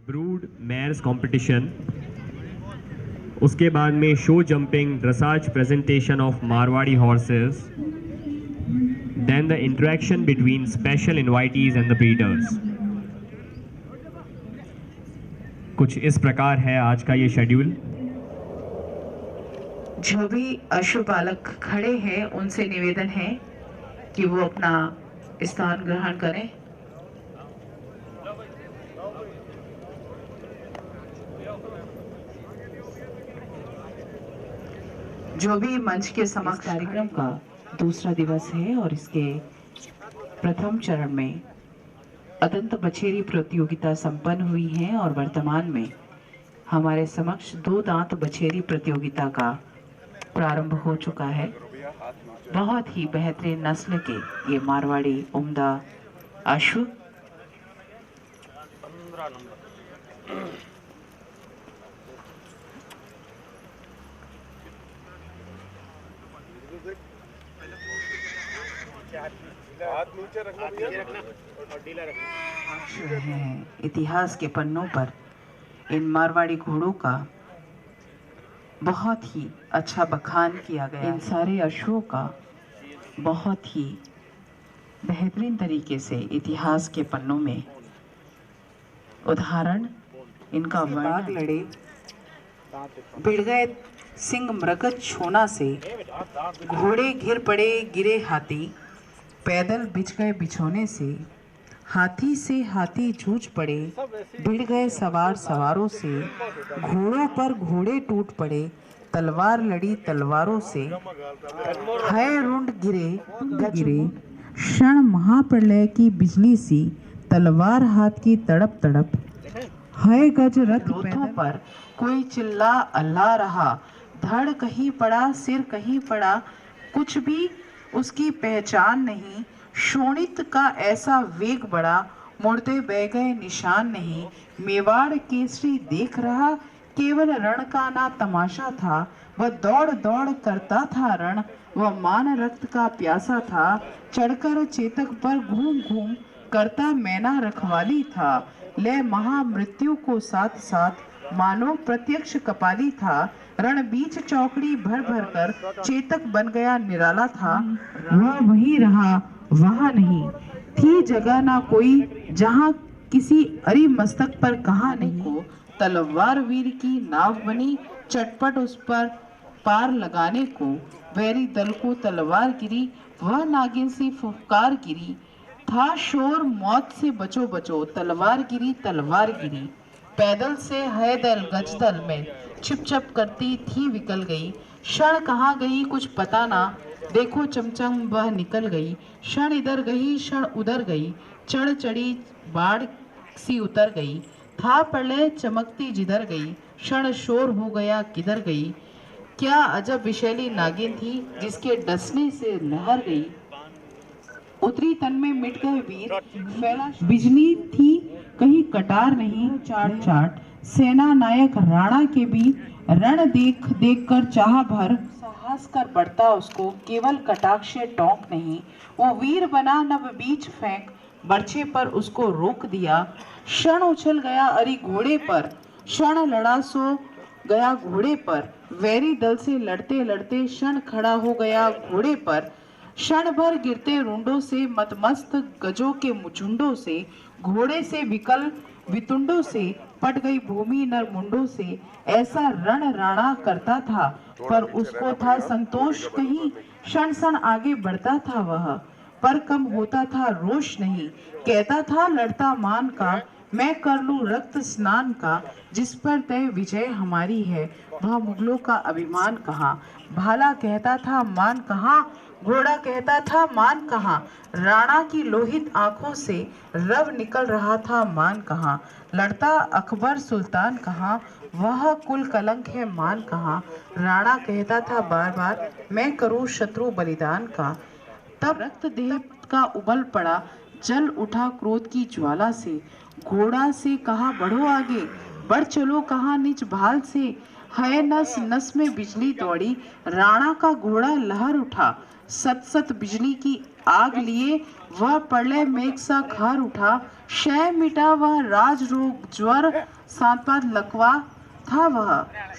Brood Myers competition, उसके बाद में show jumping dressage presentation of Marwari horses, then the interaction between special invitees and the breeders. कुछ इस प्रकार है आज का ये शेड्यूल। जो भी अश्वपालक खड़े हैं उनसे निवेदन है कि वो अपना स्थान ग्रहण करें। जो भी मंच के समक्ष कार्यक्रम का दूसरा दिवस है और इसके प्रथम चरण में अदंत बछेरी प्रतियोगिता संपन्न हुई है और वर्तमान में हमारे समक्ष दो दांत बछेरी प्रतियोगिता का प्रारंभ हो चुका है। बहुत ही बेहतरीन नस्ल के ये मारवाड़ी उम्दा अश्व इतिहास के पन्नों पर इन मारवाड़ी घोड़ों का बहुत ही अच्छा बखान किया गया। इन सारे अश्वों का बहुत ही बेहतरीन तरीके से इतिहास के पन्नों में उदाहरण इनका वर्णन लड़े भिड़ गए सिंह मृगज छोना से, घोड़े घिर पड़े गिरे हाथी, पैदल बिछ गए बिछोने से, हाथी से हाथी जूझ पड़े, भिड़ गए सवार सवारों से, घोड़ों पर घोड़े टूट पड़े, तलवार लड़ी तलवारों से, है रुंड गिरे क्षण महाप्रलय की बिजली सी, तलवार हाथ की तड़प तड़प, है गज रथ लोथों पर कोई चिल्ला अल्लाह रहा, धड़ कहीं पड़ा सिर कहीं पड़ा, कुछ भी उसकी पहचान नहीं, शोणित का ऐसा वेग बड़ा, मुड़ते बह गए निशान नहीं, मेवाड़ केसरी देख रहा, केवल रण का ना तमाशा था, वह दौड़ दौड़ करता था रण, वह मान रक्त का प्यासा था, चढ़कर चेतक पर घूम घूम करता मैना रखवाली था, ले महामृत्यु को साथ साथ मानो प्रत्यक्ष कपाली था, रण बीच चौकड़ी भर भर कर चेतक बन गया निराला था, वह वही रहा वहां नहीं, थी जगह ना कोई जहां किसी अरी मस्तक पर कहा नहीं को, तलवार वीर की नाव बनी चटपट उस पर पार लगाने को, वैरी दल को तलवार गिरी वह नागिन सी फुफकार गिरी, था शोर मौत से बचो बचो, तलवार गिरी, पैदल से है दल गजदल में छिप करती थी विकल गई, क्षण कहाँ गई कुछ पता ना, देखो चमचम वह निकल गई, क्षण इधर गई क्षण उधर गई, चढ़ चढ़ी बाढ़ सी उतर गई, था प्रलय चमकती जिधर गई, क्षण शोर हो गया किधर गई, क्या अजब विशैली नागिन थी जिसके डसने से लहर गई, उतरी तन में मिट गए वीर, फैला बिजली थी कहीं कटार नहीं, चाट चाट सेना नायक राणा के भी रण देख देख कर चाह भर, साहस कर बढ़ता उसको केवल कटाक्ष टोंक नहीं, वो वीर बना नव बीच फेंक बर्छे पर उसको रोक दिया, क्षण उछल गया अरी घोड़े पर, क्षण लड़ा सो गया घोड़े पर, वैरी दल से लड़ते लड़ते क्षण खड़ा हो गया घोड़े पर, क्षण भर गिरते रुंडों से मतमस्त गजों के मुचुंडों से, घोड़े से विकल वितुंडों से पट गई भूमि नर मुंडों से, ऐसा रण राणा करता था पर उसको था संतोष कहीं, क्षण क्षण आगे बढ़ता था वह पर कम होता था रोष नहीं, कहता था लड़ता मान का मैं कर लूं रक्त स्नान का, जिस पर तय विजय हमारी है वह मुगलों का अभिमान कहाँ, भाला कहता था मान कहाँ, घोड़ा कहता था मान कहाँ, राणा की लोहित आंखों से रव निकल रहा था मान कहाँ, लड़ता अकबर सुल्तान कहाँ, वह कुल कलंक है मान कहाँ, राणा कहता था बार बार मैं करूं शत्रु बलिदान का, तब रक्त देह का उबल पड़ा, जल उठा क्रोध की ज्वाला से, घोड़ा से कहा बढ़ो आगे बढ़ चलो कहा निज भाल से, है नस नस में बिजली दौड़ी, राणा का घोड़ा लहर उठा, सत सत बिजली की आग लिए वह प्रलय मेघ सा घर उठा, क्षय मिटा वह राज रोग ज्वर सांपाद लकवा था वह,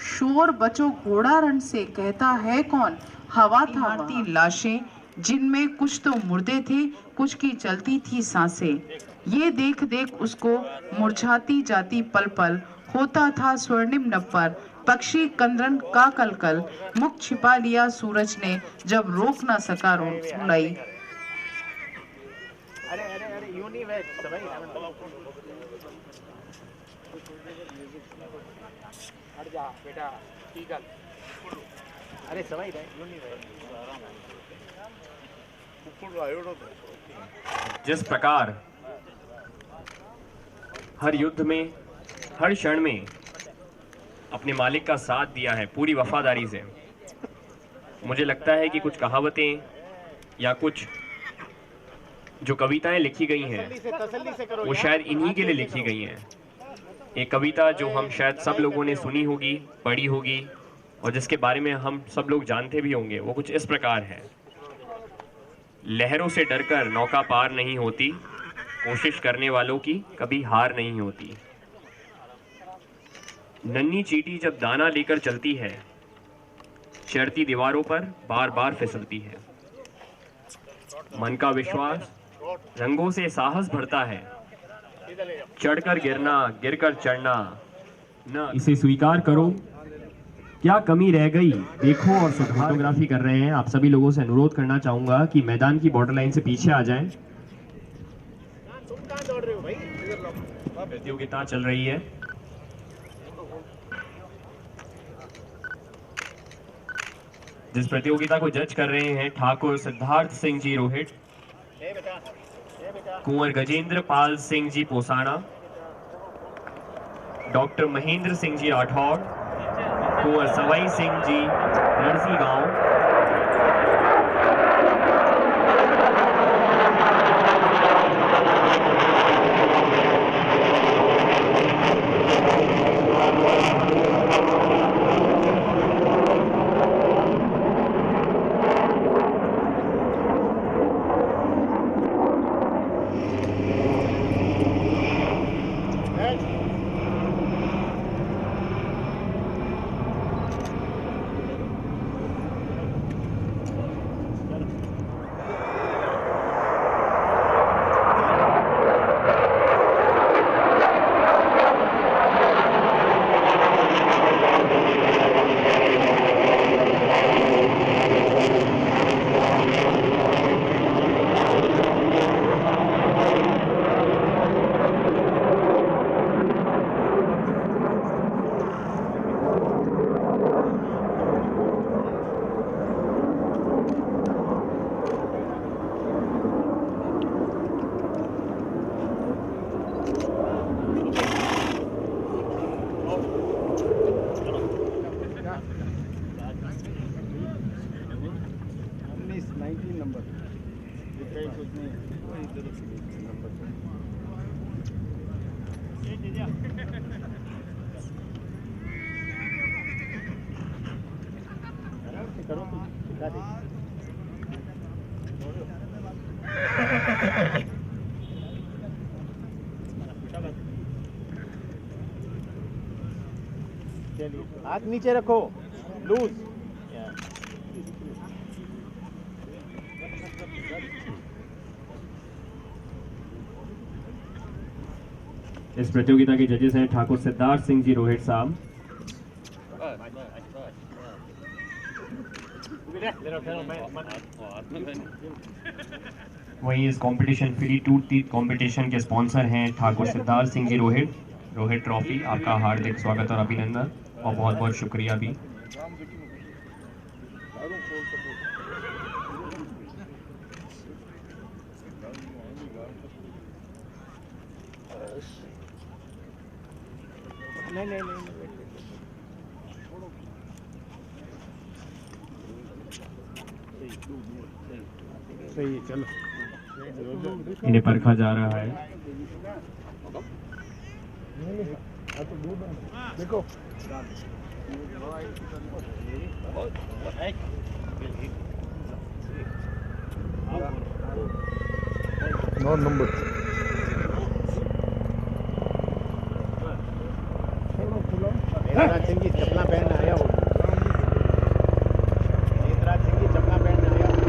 शोर बचो घोड़ा रण से कहता है कौन, हवा था वह। लाशें जिनमें कुछ तो मुर्दे थे, कुछ की चलती थी सांसें, ये देख देख उसको मुरझाती जाती पल पल, होता था स्वर्णिम नप्पर पक्षी कंदरन का कलकल, मुख छिपा लिया सूरज ने जब रोक ना सका रुलाई। अरे अरे अरे यूनी वेज सभी हट जा बेटा ठीक है अरे सभी यूनी वेज जिस प्रकार हर युद्ध में हर क्षण में अपने मालिक का साथ दिया है पूरी वफादारी से, मुझे लगता है कि कुछ कहावतें या कुछ जो कविताएं लिखी गई हैं वो शायद इन्हीं के लिए लिखी गई हैं। एक कविता जो हम शायद सब लोगों ने सुनी होगी, पढ़ी होगी और जिसके बारे में हम सब लोग जानते भी होंगे, वो कुछ इस प्रकार है। लहरों से डरकर नौका पार नहीं होती, कोशिश करने वालों की कभी हार नहीं होती। नन्ही चींटी जब दाना लेकर चलती है, चढ़ती दीवारों पर बार बार फिसलती है। मन का विश्वास रंगों से साहस भरता है, चढ़कर गिरना गिरकर चढ़ना न इसे स्वीकार करो, क्या कमी रह गई देखो और सुधार। फोटोग्राफी कर रहे हैं, आप सभी लोगों से अनुरोध करना चाहूंगा कि मैदान की बॉर्डर लाइन से पीछे आ जाएं। प्रतियोगिता चल रही है। जिस प्रतियोगिता को जज कर रहे हैं ठाकुर सिद्धार्थ सिंह जी रोहिट, कुंवर गजेंद्र पाल सिंह जी पोसाना, डॉक्टर महेंद्र सिंह जी राठौड़, कुंवर सवाई सिंह जी नरसी गांव, हाथ नीचे रखो, लूज। इस प्रतियोगिता के जजेस हैं ठाकुर सिद्धार्थ सिंह जी रोहित साहब, वहीं इस कंपटीशन फ्री टूर कंपटीशन के स्पॉन्सर हैं ठाकुर सिद्धार्थ सिंह जी रोहित। रोहित ट्रॉफी, आपका हार्दिक स्वागत और अभिनंदन और बहुत बहुत शुक्रिया भी। नहीं सही है, चलो इन्हें परखा जा रहा है। देखो 9 नंबर। नेतराज सिंह की चप्पला पहनने आया हो। नेतराज सिंह की चप्पला पहनने आया हो।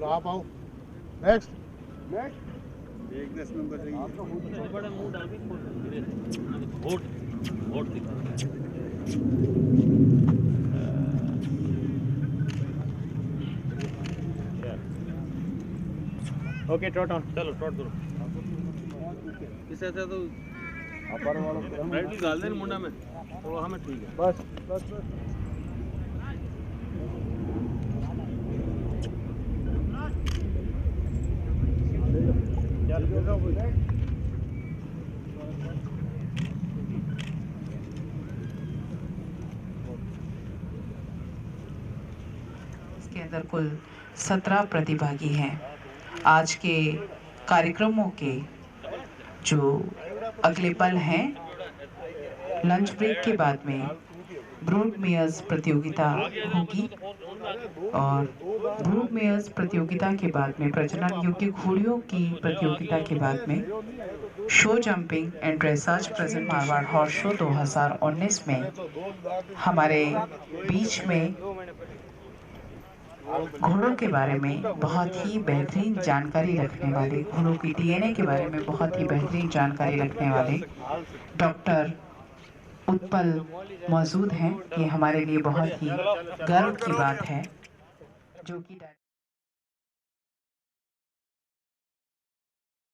आप आओ। नेक्स्ट एक 10 नंबर चाहिए। Okay trout on. चलो टॉट करो किसे से तो अपर वालों ब्रेड भी डाल दे मुंडा में तो हमें ठीक है। बस बस बस। इसके अंदर कुल 17 प्रतिभागी हैं। आज के कार्यक्रमों के जो अगले पल हैं, लंच ब्रेक के बाद में ब्रूड मेयर्स प्रतियोगिता होगी और ब्रूड मेयर्स प्रतियोगिता के बाद में प्रजनन योग्य घोड़ियों की प्रतियोगिता के बाद में show jumping and dressage present Marwar horse show 2019 में हमारे बीच में घोड़ों के बारे में बहुत ही बेहतरीन जानकारी रखने वाले, घोड़ों की डीएनए के बारे में बहुत ही बेहतरीन जानकारी रखने वाले डॉक्टर उत्पल मौजूद हैं। ये हमारे लिए बहुत ही गर्व की बात है जो कि